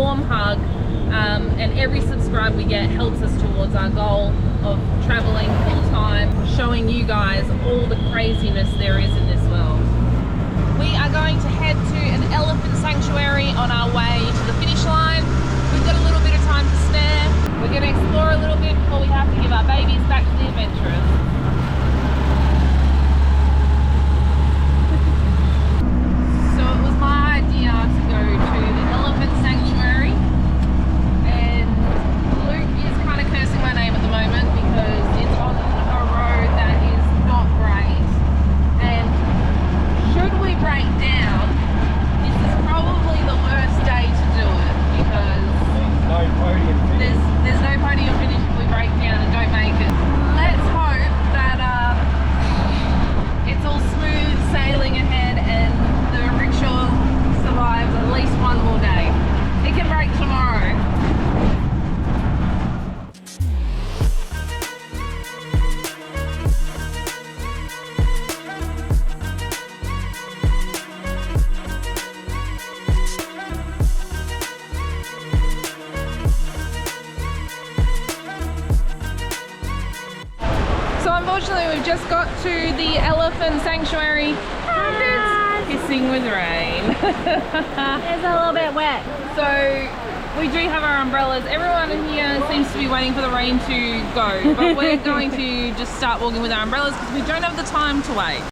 warm hug, and every subscribe we get helps us towards our goal of traveling full time, showing you guys all the craziness there is in this world. We are going to head to an elephant sanctuary on our way to the finish line. We've got a little bit of time to spare. We're going to explore a little bit before we have to give our babies back to the adventurers. So it was my idea to go to the elephant sanctuary, and Luke is kind of cursing my name at the moment because it's on a road that is not great, and should we break down, this is probably the worst day to do it because there's no podium finish if we break down and don't make it. Let's hope that it's all smooth sailing ahead and the rickshaw survives at least one more day. It can break tomorrow. So unfortunately we've just got to the elephant sanctuary and it's pissing with rain. It's a little bit wet. So we do have our umbrellas. Everyone in here seems to be waiting for the rain to go, but we're going to just start walking with our umbrellas because we don't have the time to wait.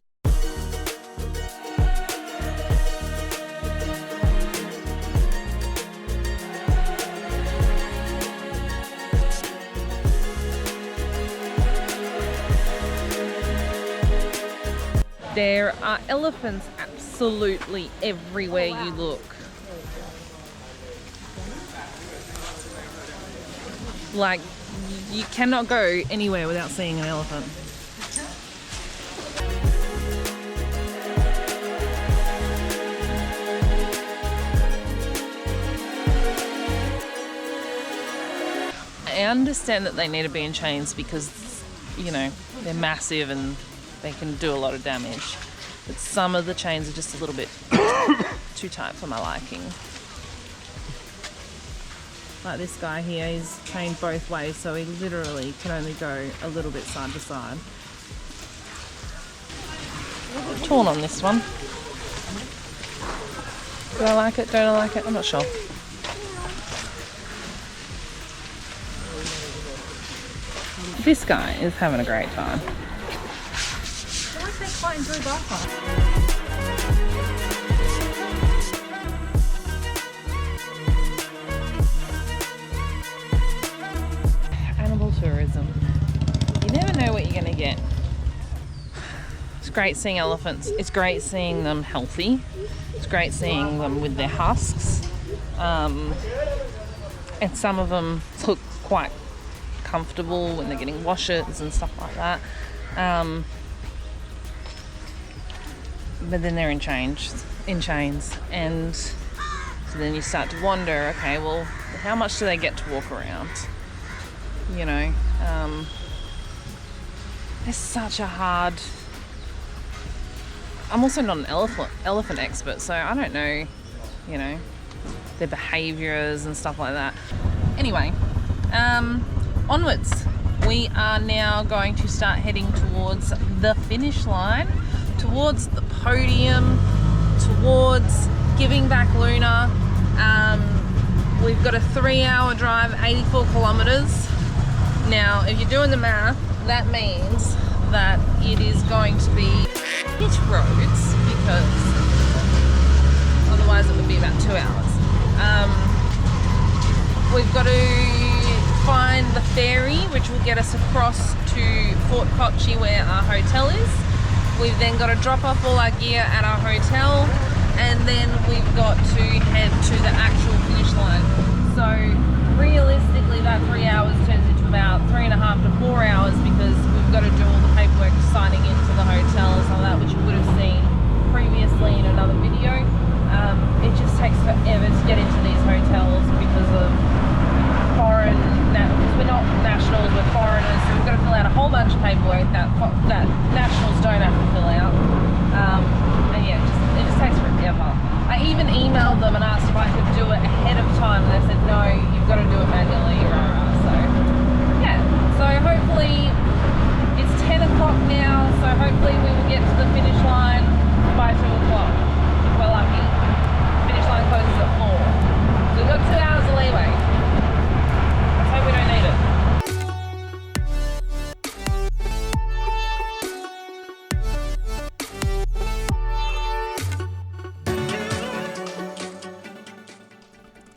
There are elephants absolutely everywhere you look. Like, you cannot go anywhere without seeing an elephant. I understand that they need to be in chains because, you know, they're massive and they can do a lot of damage, but some of the chains are just a little bit too tight for my liking. Like this guy here, he's chained both ways, so he literally can only go a little bit side to side. Torn on this one. Do I like it? Don't I like it? I'm not sure. This guy is having a great time. They quite enjoy bike life. Animal tourism. You never know what you're going to get. It's great seeing elephants. It's great seeing them healthy. It's great seeing them with their husks. And some of them look quite comfortable when they're getting washes and stuff like that. But then they're in chains, and so then you start to wonder, okay, well, how much do they get to walk around? You know, it's such a hard. I'm also not an elephant expert, so I don't know, you know, their behaviours and stuff like that. Anyway, onwards. We are now going to start heading towards the finish line, towards the podium, towards giving back Luna. We've got a 3-hour drive, 84 kilometres. Now, if you're doing the math, that means that it is going to be pit roads, because otherwise it would be about 2 hours. We've got to find the ferry, which will get us across to Fort Kochi, where our hotel is. We've then got to drop off all our gear at our hotel, and then we've got to head to the actual finish line. So realistically that 3 hours turns into about 3.5 to 4 hours, because we've got to do all the paperwork, signing into the hotels and all that, which you would have seen previously in another video. It just takes forever to get into these hotels because of foreign, because we're not nationals, we're foreigners, so we've got to fill out a whole bunch of paperwork that nationals don't have to fill out. And yeah, it just takes forever. I even emailed them and asked if I could do it ahead of time, and they said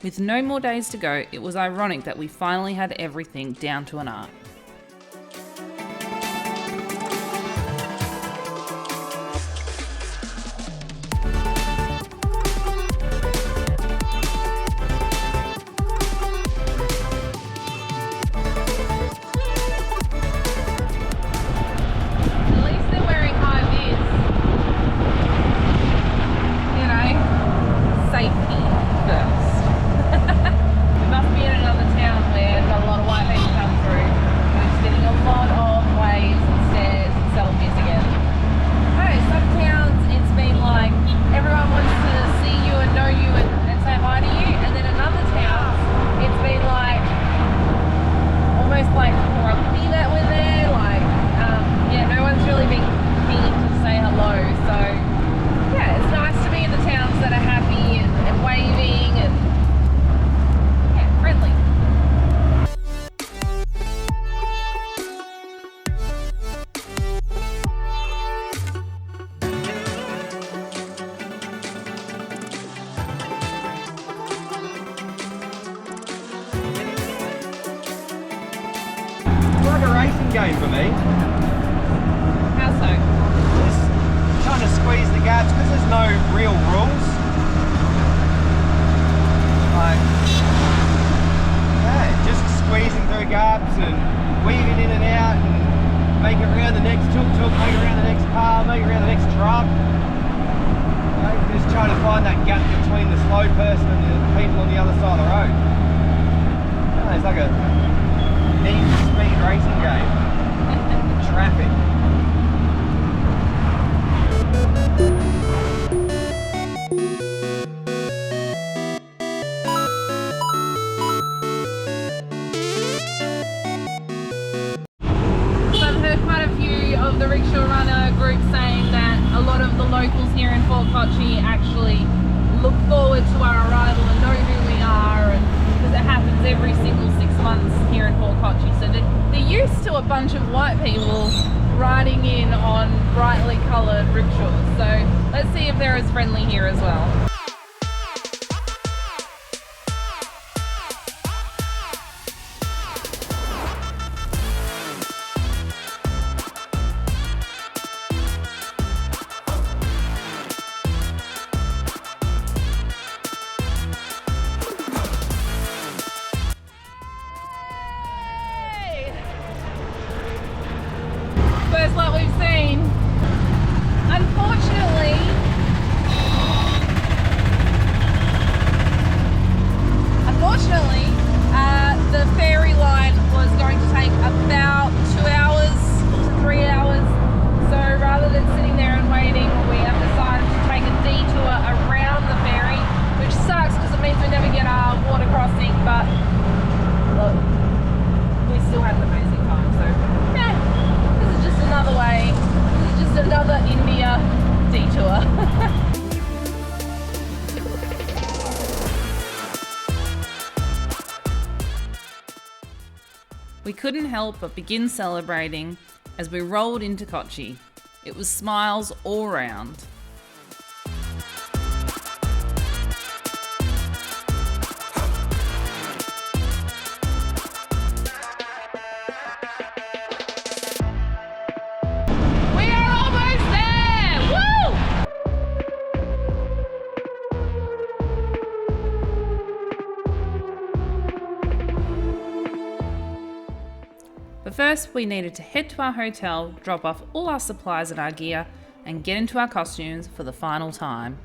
With no more days to go, it was ironic that we finally had everything down to an art. Game for me. How so? Just trying to squeeze the gaps because there's no real rules. Like, yeah, just squeezing through gaps and weaving in and out and make it around the next tuk-tuk, make it around the next car, make it around the next truck. Like, just trying to find that gap between the slow person and the people on the other side of the road. Yeah, it's like a need speed racing game. Traffic. So I've heard quite a few of the Rickshaw Runner group saying that a lot of the locals here in Fort Kochi actually look forward to our arrival and know who we are, and because it happens every single 6 months here in Fort Kochi. So they're used to a bunch of white people riding in on brightly coloured rickshaws. So let's see if they're as friendly here as well. First lot we've seen. Unfortunately, the ferry line was going to take about 2 hours to 3 hours. So rather than sitting there and waiting, we have decided to take a detour around the ferry, which sucks because it means we never get our water crossing, but look, we still had an amazing time. So yeah, this is just another way. This is just another India detour. We couldn't help but begin celebrating as we rolled into Kochi. It was smiles all round. We are almost there! Woo! But first, we needed to head to our hotel, drop off all our supplies and our gear, and get into our costumes for the final time.